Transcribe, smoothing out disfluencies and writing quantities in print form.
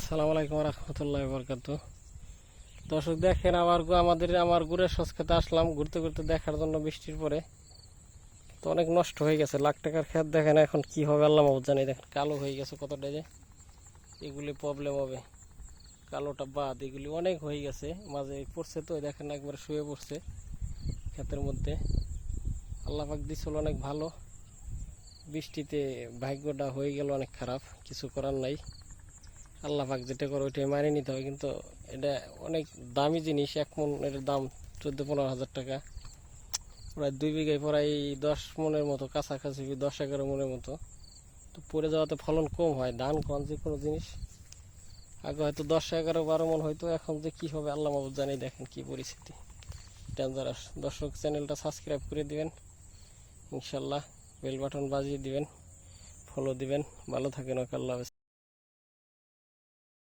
আসসালামু আলাইকুম রহমতুল্লাহ বরকাত। দর্শক দেখেন আমার গুড়ের শস্য খেতে আসলাম ঘুরতে ঘুরতে দেখার জন্য। বৃষ্টির পরে তো অনেক নষ্ট হয়ে গেছে, লাখ টাকার ক্ষেত। দেখেন এখন কি হবে আল্লাহ মাহবুব জানি। দেখেন কালো হয়ে গেছে কতটা, যে এগুলি প্রবলেম হবে। কালোটা বাদ, এগুলি অনেক হয়ে গেছে, মাঝে পড়ছে তো দেখেন একবার শুয়ে পড়ছে ক্ষেতের মধ্যে। আল্লাহ পাক দিছিল অনেক ভালো, বৃষ্টিতে ভাগ্যটা হয়ে গেল অনেক খারাপ। কিছু করার নাই, আল্লাহ পাক যেটা করে ওইটাই মানিয়ে নিতে হবে। কিন্তু এটা অনেক দামি জিনিস, এক মন এর দাম 14-15 হাজার টাকা। প্রায় 2 বিঘায় প্রায় 10 মনের মতো, কাছাকাছি 10-11 মনের মতো। তো পড়ে যাওয়াতে ফলন কম হয়, ধান কোন যে কোনো জিনিস। আগে হয়তো 10-11-12 মন হয়তো, এখন যে কী হবে আল্লাহ মাহবুব জানি। দেখেন কি পরিস্থিতি, ডেঞ্জারাস। দর্শক চ্যানেলটা সাবস্ক্রাইব করে দিবেন ইনশাল্লাহ, বেল বাটন বাজিয়ে দিবেন, ফলো দিবেন। ভালো থাকেন, ওকে, আল্লাহ হাফেজ।